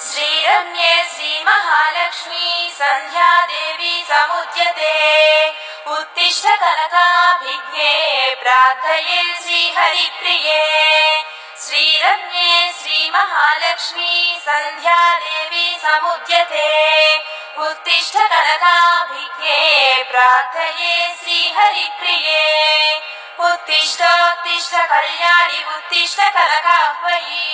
श्रीरम्ये श्रीमहालक्ष्मी सन्ध्या देवी समुद्यते उत्तिष्ठ कनकाभिज्ञे प्रार्थये श्रीहरिप्रिये श्रीरम्ये श्रीमहालक्ष्मी सन्ध्या देवी समुद्यते उत्तिष्ठ कनकाभिज्ञे प्रार्थये श्रीहरिप्रिये उत्तिष्ठोत्तिष्ठ कल्याणि उत्तिष्ठ कनकाह्वयि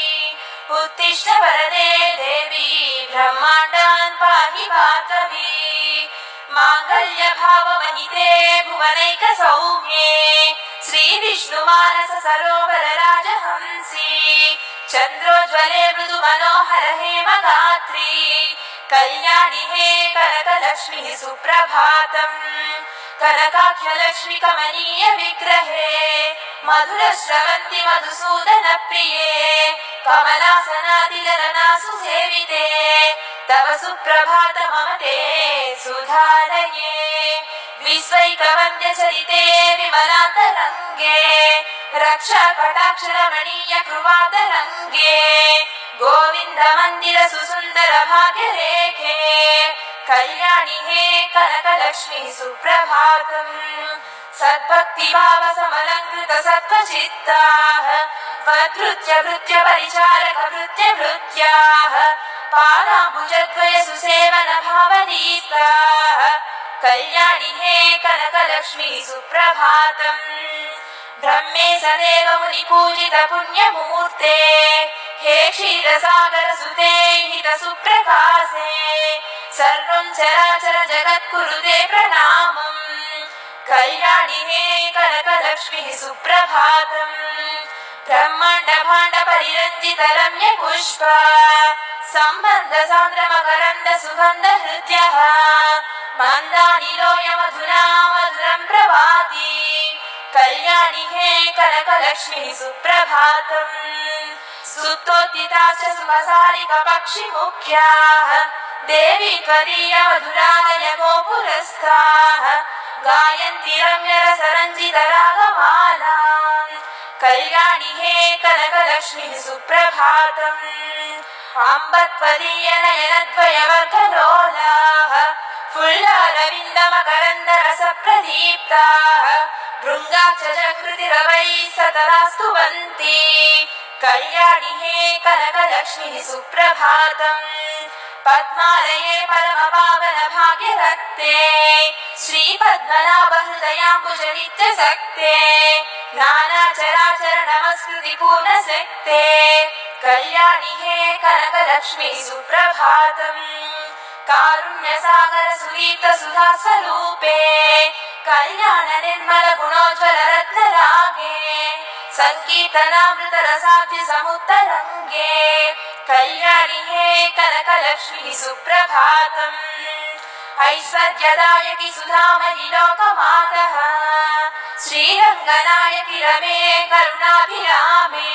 उत्तिष्ठ वरदे देवी ब्रह्माण्डान् पाहि भार्गवी माङ्गल्य भावमहिते भुवनैक सौम्ये श्री विष्णुमानस सरोवर राजहंसी चन्द्रोज्ज्वले मृदु मनोहर हेमगात्री कल्याणि हे कनकलक्ष्मी सुप्रभातम् कनकाख्यलक्ष्मी कमनीय विग्रहे मधुर श्रवन्ति मधुसूदन प्रिये कमलासनादिललना सुसेविते तव सुप्रभात मम ते सुधारये विश्वैकवन्द्य चरिते विमलान्तरङ्गे रक्षा कटाक्ष रमणीय कृपान्तरङ्गे गोविन्द मन्दिर सुसुन्दर भाग्यरेखे कल्याणि हे कनकलक्ष्मी सुप्रभातम् सद्भक्ति भाव समलङ्कृत सत्त्वचित्ताः वधृत्य भृत्य परिचारक भृत्य भृत्याः पादाम्बुजद्वय सुसेवन भावदीप्ताः कल्याणि हे कनकलक्ष्मी सुप्रभातम् ब्रह्मे सदेव मुनिपूजित पुण्यमूर्ते हे क्षीरसागर सुते हित सुप्रकाशे सर्वं चराचर जगत्कुरुते प्रणामम् कल्याणि हे कनकलक्ष्मी सुप्रभातम् ब्रह्माण्ड भाण्ड परिरञ्जित रम्य पुष्प सम्बन्ध सान्द्र मकरन्द सुगन्ध हृद्यः मन्दानिलोय मधुरा मधुरं प्रभाति कल्याणि हे कनकलक्ष्मी सुप्रभातम् सुप्तोत्थिताश्च सुमसारिक पक्षिमुख्याः देवी त्वदीय मधुरालय गोपुरस्थाः गायन्ति रम्यरसरञ्जित रागमालाम् कल्याणि हे कनकलक्ष्मी सुप्रभातम् अम्ब त्वदीय नयनद्वयवर्गलोलाः फुल्लारविन्द मकरन्द रसप्रदीप्ताः भृङ्गाक्ष चकृतिरवैः सतता स्तुवन्ति कल्याणि हे कनकलक्ष्मी सुप्रभातम् पद्मालये परम पावन भाग्यरक्ते श्रीपद्मनाभ हृदयाम्बुज नित्यसक्ते नानाचराचर नमस्कृति पूर्णशक्ते कल्याणि हे कनकलक्ष्मी सुप्रभातम् कारुण्यसागर सुदीप्त सुधा स्वरूपे कल्याण निर्मल गुणोज्ज्वल रत्नरागे संकीर्तनामृत रसाब्ज समुत्तरङ्गे कल्याणि हे कनकलक्ष्मी सुप्रभातम् ऐश्वर्यदायकि सुधामयि लोकमातः श्रीरङ्गनायकि रमे करुणाभिरामे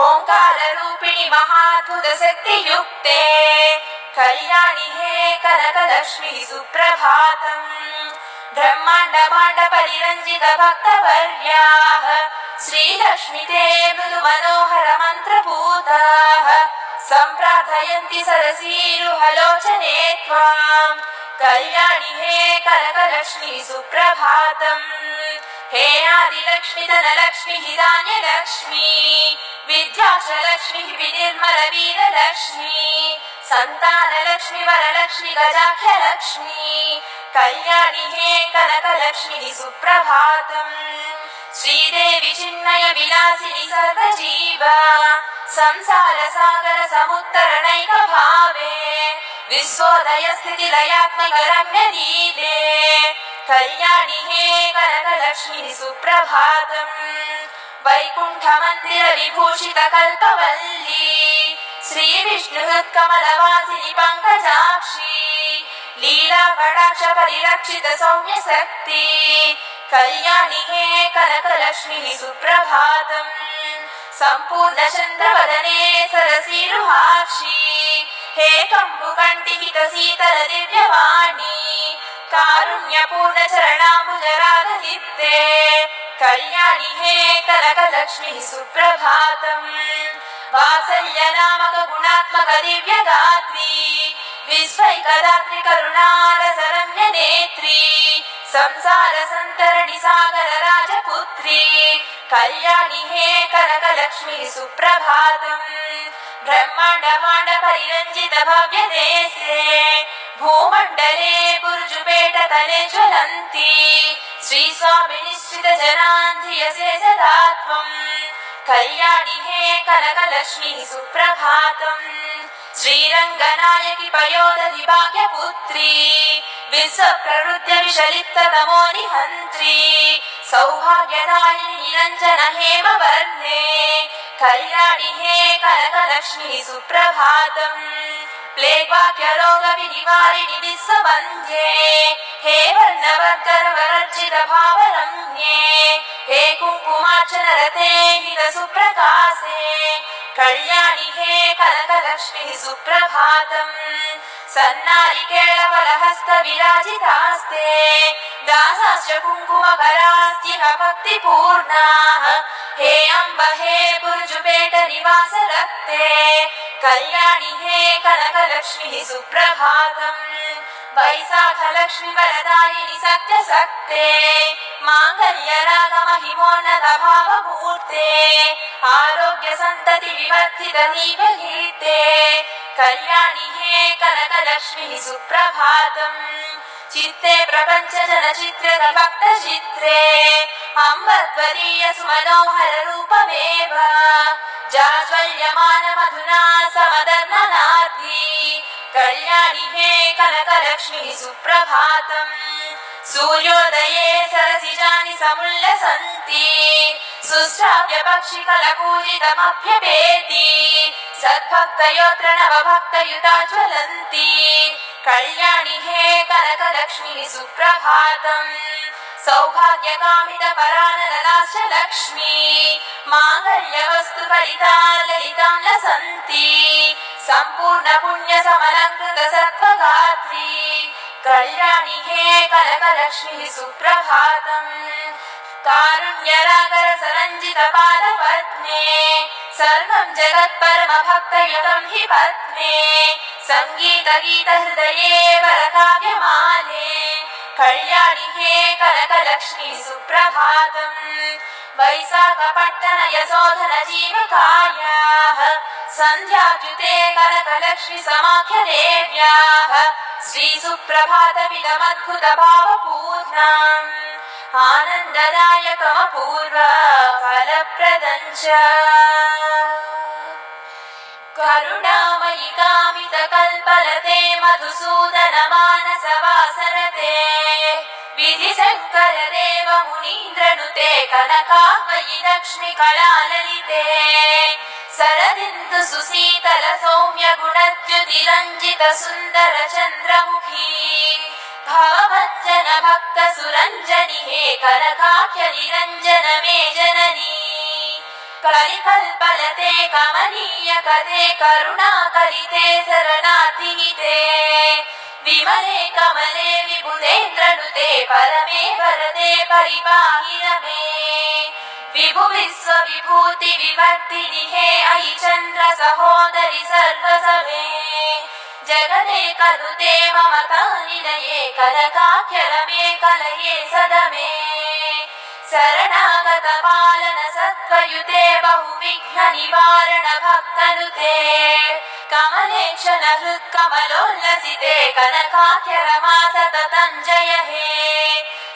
ओङ्काररूपिणि महाद्भुतशक्तियुक्ते कल्याणि हे कनकलक्ष्मी सुप्रभातम् ब्रह्माण्ड भाण्ड परिरञ्जित भक्तवर्याः श्रीलक्ष्मीते मृदु मनोहर मन्त्रपूताः सम्प्रार्थयन्ति सरसीरुहलोचने त्वाम् कल्याणि हे कनकलक्ष्मी सुप्रभातम् हे आदिलक्ष्मी धनलक्ष्मी धान्यलक्ष्मी विद्याक्षलक्ष्मी विनिर्मल वीरलक्ष्मी सन्तानलक्ष्मी वरलक्ष्मी गजाख्यलक्ष्मी कल्याणि हे कनकलक्ष्मी सुप्रभातम् श्रीदेवी चिन्मय विलासिनि सर्वजीव संसार सागर समुत्तरणैक भावे विश्वोदय स्थिति लयात्मक रम्य लीले कल्याणि हे कनकलक्ष्मी सुप्रभातम् वैकुण्ठ मन्दिर विभूषित कल्पवल्ली श्री विष्णुहृत्कमलवासिनि पङ्कजाक्षी लीला कटाक्ष परिरक्षित सौम्य शक्ति कल्याणि हे कनकलक्ष्मी सुप्रभातम् सम्पूर्ण चन्द्रवदने सरसीरुहाक्षी हे कम्बुकण्ठिहित शीतल दिव्यवाणी कारुण्यपूर्ण चरणाम्बुजरागदीप्ते कल्याणि हे कनकलक्ष्मी सुप्रभातम् वात्सल्य नामक गुणात्मक दिव्य जगदैकदात्रि करुणारसरम्य नेत्री संसार संतरणि सागर राजपुत्री कल्याणि हे कनकलक्ष्मी सुप्रभातम् ब्रह्मांड मांड परिरंजित भव्य देशे भूमंडले बुर्जुपेट तले ज्वलन्ति श्री स्वामी निश्चित जनान्धियसे सदा त्वम् कल्याणि हे कनकलक्ष्मी सुप्रभातम् श्रीरङ्गनायकि पयोदधि भाग्यपुत्री विश्वप्रवृत्य विशलिप्त तमो निहन्त्री सौभाग्यदायिनि निरञ्जन हेमवर्णे कल्याणि हे कनकलक्ष्मी सुप्रभातम् प्लेग्वाक्य रोग विनिवारिणि विश्ववन्द्ये हे वर्णवर्गर्वरर्जित भावरम्ये हे कुङ्कुमार्चनरते हित सुप्रकाशे कल्याणि हे कनकलक्ष्मी सुप्रभातम् सन्नारिकेळफलहस्त विराजितास्ते दासाश्च कुङ्कुमकरास्त्यः भक्तिपूर्णाः हे अम्ब हे बुर्जुपेट निवास रक्ते कल्याणि हे कनकलक्ष्मी सुप्रभातम् वैशाख लक्ष्मी वरदायिनि सत्यसक्ते माङ्गल्य राग महिमोन्नत भावमूर्ते आरोग्य सन्तति विवर्धित दीपगीते कल्याणि हे कनकलक्ष्मी सुप्रभातम् चित्ते प्रपञ्च जनचित्रे भक्त चित्रे अम्ब त्वदीय सुमनोहर रूपमेव जाज्वल्यमान मधुना समदर्शनार्थी कल्याणि हे कनकलक्ष्मी सुप्रभातम् सूर्योदये सरसिजानि समुल्लसन्ति सुश्राव्य पक्षिकलकूजितमभ्यपेति सद्भक्तयोत्र नवभक्तयुता ज्वलन्ति कल्याणि हे कनकलक्ष्मी सुप्रभातम् सौभाग्यकामित पराननदाश्च लक्ष्मी माङ्गल्यवस्तु फलिता ललितां लसन्ति सम्पूर्ण पुण्य समलङ्कृत सत्त्वगात्री कल्याणि हे कनकलक्ष्मी सुप्रभातम् कारुण्यरागरसरञ्जित पादपद्मे सर्वं जगत्परम भक्तयुतं हि पद्मे सङ्गीत गीत हृदये वरकाव्यमाले कल्याणि हे कनकलक्ष्मी सुप्रभातम् वैशाखपट्टन यशोधन जीवकायाः सन्ध्याद्युते कनकलक्ष्मी समाख्य देव्याः श्रीसुप्रभातमिदमद्भुत भावपूर्णाम् आनन्ददायकमपूर्व फलप्रदञ्च करुणामयि कामित कल्पलते मधुसूदन मानस वासरते विधि शङ्कर देव मुनीन्द्रनुते कनकामयि लक्ष्मी कलाललिते सरदिन्दु सुशीतल सौम्य गुणद्युतिरञ्जित सुन्दर चन्द्रमुखी भवभञ्जन भक्त सुरञ्जनि हे कनकाख्य निरञ्जन मे जननी कलिकल्पलते कमनीय कथे करुणाकलिते शरणार्थिहिते विमले कमले विबुधेन्द्रनुते परमे वरदे परिपाहि रमे विभु विश्व विभूति विवर्धिनि हे अयि चन्द्र सहोदरि सर्वसमे जगदेक नुते ममतानिलये कनकाख्य रमे कलये सदमे शरणागत पालन सत्त्वयुते बहुविघ्न निवारण भक्तनुते कमलेक्षण हृत्कमलोल्लसिते कनकाख्य रमा सततं जय हे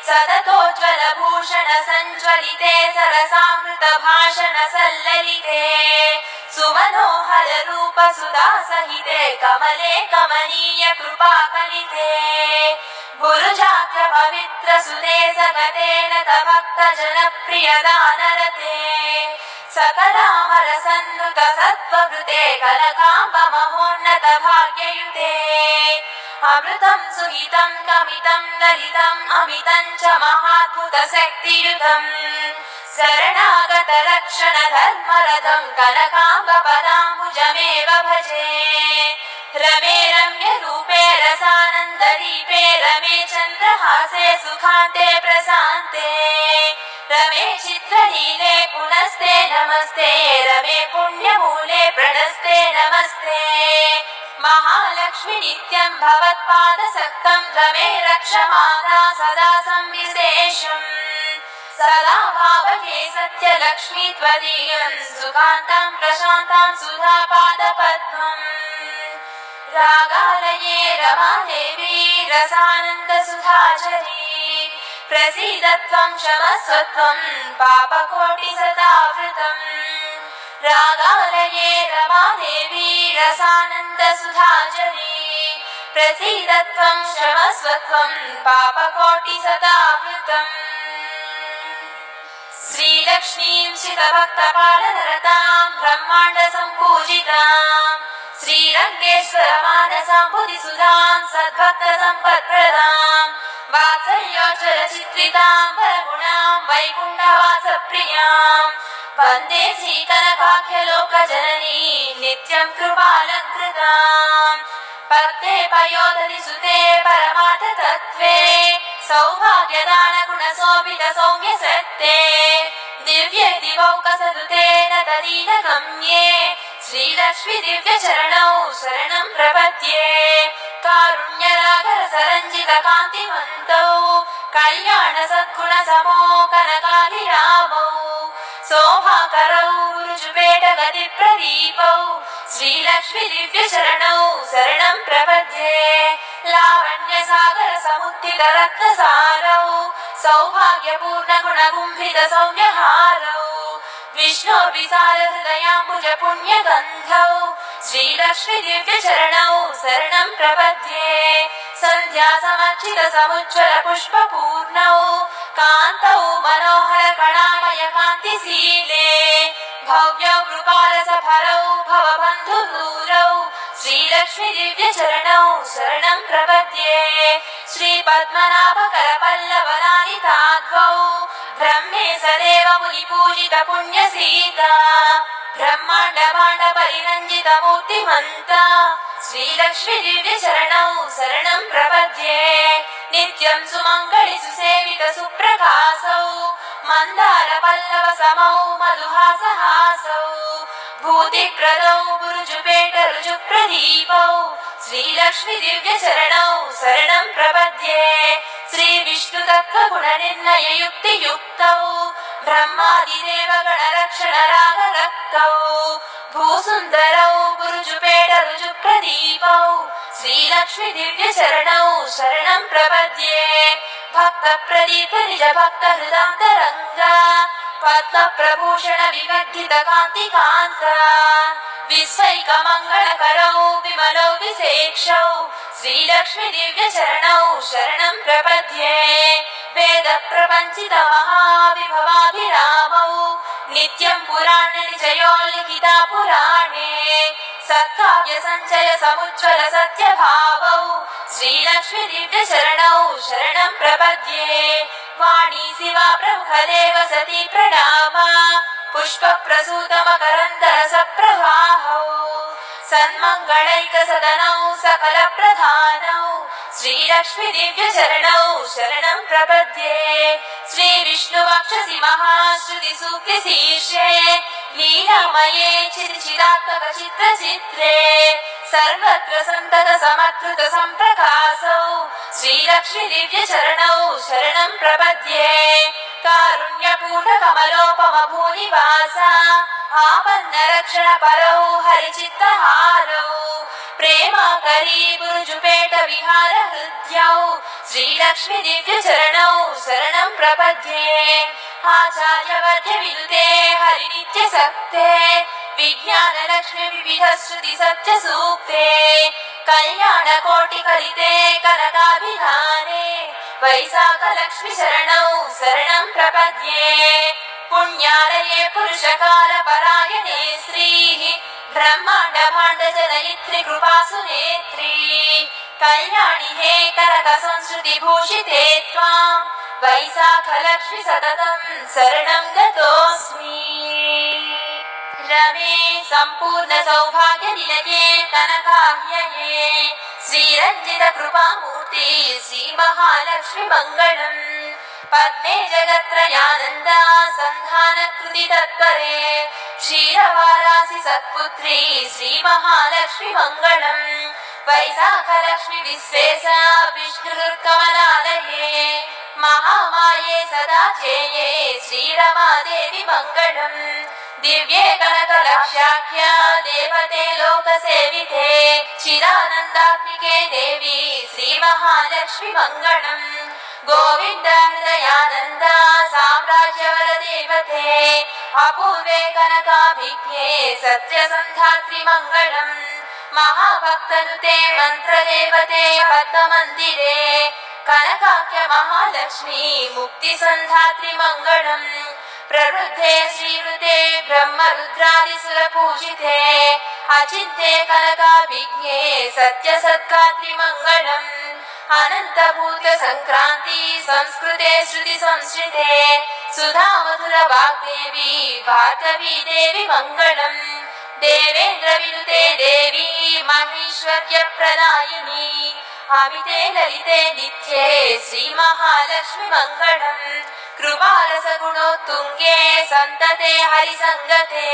सततोज्ज्वल भूषण सञ्ज्वलिते सरसामृत भाषण सल्ललिते सुमनोहर रूप सुधा सहिते कमले कमनीय कृपा कलिते गुरुजाग्र पवित्र सुदे सगतेन भक्त जनप्रिय दानरते सकलामर सन्नुत सत्त्वकृते कनकाम्ब महोन्नत भाग्ययुते अमृतं सुहितं कमितं ललितम् अमितं च महाद्भुत शक्तियुतम् शरणागत रक्षण धर्मरथं कनकाम्ब पदाम्बुजमेव भजे रमे रम्य रूपे रसानन्ददीपे रमे चन्द्रहासे सुखान्ते प्रशान्ते रमे चित्रलीले पुनस्ते नमस्ते रमे पुण्यमूले प्रणस्ते नमस्ते महालक्ष्मी नित्यं भवत्पादसक्तं रमे रक्ष माता सदा संविशेषम् सदा भावके सत्यलक्ष्मी त्वदीयं सुकान्तां प्रशान्तां सुधापादपद्मम् रागालये रमादेवी रसानन्दसुधाचरी प्रसीद त्वं क्षमस्व त्वं पापकोटिसदावृतम् रागालये रमादेवी रसानन्दसुधाचरी प्रसीद त्वं क्षमस्व त्वं पापकोटिसदावृतम् श्रीलक्ष्मीं शितभक्तपालनरतां ब्रह्माण्डसम्पूजितां श्रीरङ्गेश्वरमानसां बुद्धिसुधां सद्भक्तसम्पत्प्रदां वात्सल्योज्ज्वलचित्रितां वरगुणां वैकुण्ठवासप्रियां वन्दे श्रीकनकाख्यलोकजननीं नित्यं कृपालङ्कृतां पत्ते पयोधरिसुते परमार्थतत्त्वे सौभाग्यदानगुणशोभितसौम्यसत्ते दिव्ये दिवौकसदुते न तदीनगम्ये श्रीलक्ष्मी दिव्यचरणौ शरणं प्रपद्ये कारुण्यरागरसरञ्जितकान्तिमन्तौ कल्याणसद्गुणसमो कनकाभिरामौ शोभाकरौ ऋजुपेटगतिप्रदीपौ श्रीलक्ष्मी दिव्यचरणौ शरणं प्रपद्ये लावण्यसागरसमुत्थितरत्नसारौ सौभाग्यपूर्णगुणगुम्भितसौम्यहारौ विष्णोर्विशालहृदयाम्बुजपुण्यगन्धौ श्रीलक्ष्मी दिव्यचरणौ शरणं प्रपद्ये सन्ध्यासमर्चितसमुज्ज्वलपुष्पपूर्णौ कान्तौ मनोहरकणामयकान्तिशीले भव्यौ कृपालसफलौ भवबन्धुदूरौ श्रीलक्ष्मी दिव्यचरणौ शरणं प्रपद्ये श्रीपद्मनाभकरपल्लवलालिताद्वौ ब्रह्मे सदेव मुनिपूजितपुण्यसीता ब्रह्माण्डभाण्डपरिरञ्जितमूर्तिमन्ता श्रीलक्ष्मी दिव्यचरणौ शरणं प्रपद्ये नित्यं सुमङ्गलि सुसेवितसुप्रकाशौ मन्दारपल्लवसमौ मधुहासहासौ भूतिप्रदौ गुरुजुपेटरुजुप्रदीपौ श्रीलक्ष्मी दिव्यचरणौ शरणं प्रपद्ये श्रीविष्णुतत्त्वगुणनिर्णययुक्तियुक्तौ ब्रह्मादिदेवगणरक्षणरागरक्तौ भूसुन्दरौ गुरुजुपेटरुजुप्रदीपौ श्रीलक्ष्मी दिव्यचरणौ शरणं प्रपद्ये भक्तप्रदीप निजभक्तहृदान्तरङ्गा पद्मप्रभूषण विवर्धितकान्तिकान्ता विश्वैकमङ्गलकरौ विमलौ विशेक्षौ श्रीलक्ष्मी दिव्यचरणौ शरणं प्रपद्ये वेदप्रपञ्चितमहाविभवाभिरामौ नित्यं पुराणनिचयो लिखिता पुराणे सत्काव्यसञ्चय समुज्ज्वल सत्यभावौ श्रीलक्ष्मी दिव्यचरणौ शरणं प्रपद्ये वाणी शिवा प्रमुखदेव सती प्रणामा पुष्पप्रसूतमकरन्दरसप्रवाहौ सन्मङ्गलैकसदनौ सकलप्रधानौ श्रीलक्ष्मी दिव्यचरणौ शरणं प्रपद्ये श्रीविष्णुवक्षसि महाश्रुतिसूक्तिशीर्षे लीलामये चित्चिदात्मकचित्रचित्रे सर्वत्र सन्ततसमद्भुतसम्प्रकाशौ श्रीलक्ष्मी दिव्यचरणौ शरणं प्रपद्ये कारुण्यपूर्णकमलोपमभूनिवासा आपन्नरक्षणपरौ हरिचित्तहारौ प्रेमाकरी गुरुजुपेटविहारहृद्यौ श्रीलक्ष्मी दिव्यचरणौ शरणं प्रपद्ये आचार्यवर्ध्यविनुते हरिनित्यसक्ते विज्ञानलक्ष्मी विविधश्रुतिसत्यसूक्ते कल्याणकोटिकलिते कनकाभिधाने वैशाखलक्ष्मी शरणौ शरणं प्रपद्ये पुण्यालये पुरुषकालपरायणे श्रीः ब्रह्माण्डभाण्डजनयित्री कृपासुनेत्री कल्याणि हे करकसंस्कृतिभूषिते त्वां वैशाखलक्ष्मी सततं शरणं गतोऽस्मि रमे सम्पूर्णसौभाग्यनिलये कनकाह्यये श्रीरञ्जितकृपामूर्ति श्रीमहालक्ष्मी मङ्गलम् पद्मे जगत्त्रयानन्दा सन्धानकृति तत्परे क्षीरवारासि सत्पुत्री श्री महालक्ष्मी मङ्गलम् वैशाखलक्ष्मी विश्वेशा विष्णुकमलालये महामाये सदा चेये श्रीरमादेवी मङ्गलम् दिव्ये कनकलक्ष्याख्या देवते लोकसेविते चिदानन्दात्मिके देवी श्रीमहालक्ष्मी मङ्गलम् गोविन्द हृदयानन्द साम्राज्यवर देवते अपूर्वे कनकाभिज्ञे सत्यसन्धात्रि मङ्गलम् महाभक्तनुते मन्त्रदेवते पद्ममन्दिरे कनकाख्य महालक्ष्मी मुक्तिसन्धात्रि मङ्गलम् प्रवृद्धे श्रीवृते ब्रह्मरुद्रादिसुरपूजिते अचिन्त्ये कनकाभिज्ञे सत्यसत्कात्रि मङ्गलम् अनन्तभूत संक्रांति संस्कृते श्रुति संस्कृते सुधा मधुर वाग्देवी भार्गवी देवी मङ्गलम् देवेन्द्र विनुते देवी महेश्वर्य प्रदायिनी अमिते ललिते नित्ये श्री महालक्ष्मी मङ्गलम् कृपारस गुणोत्तुङ्गे सन्तते हरिसङ्गते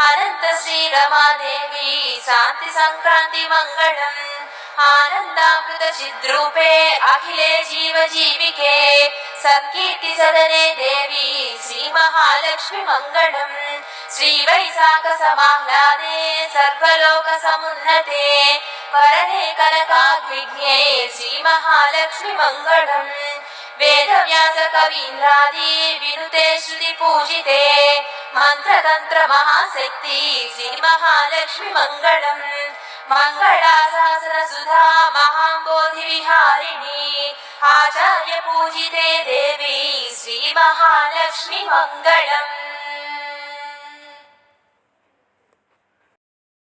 अनन्त श्री रमादेवी शान्ति संक्रांति मङ्गलम् आनन्दामृत चिद्रूपे अखिले जीव जीविके सत्कीर्ति सदने देवी श्री महालक्ष्मी मङ्गलम् श्री वैशाख समाह्लादे सर्वलोक समुन्नते वरदे कनकाभिज्ञे श्री महालक्ष्मी मङ्गलम् वेदव्यास कवीन्द्रादि विनुते श्रुति पूजिते मंत्रतंत्र महाशक्ति श्री महालक्ष्मी मङ्गलम् मंगलाशासन सुधा महाबोधि विहारिणी आचार्य पूजिते देवी श्री महालक्ष्मी मङ्गलम्।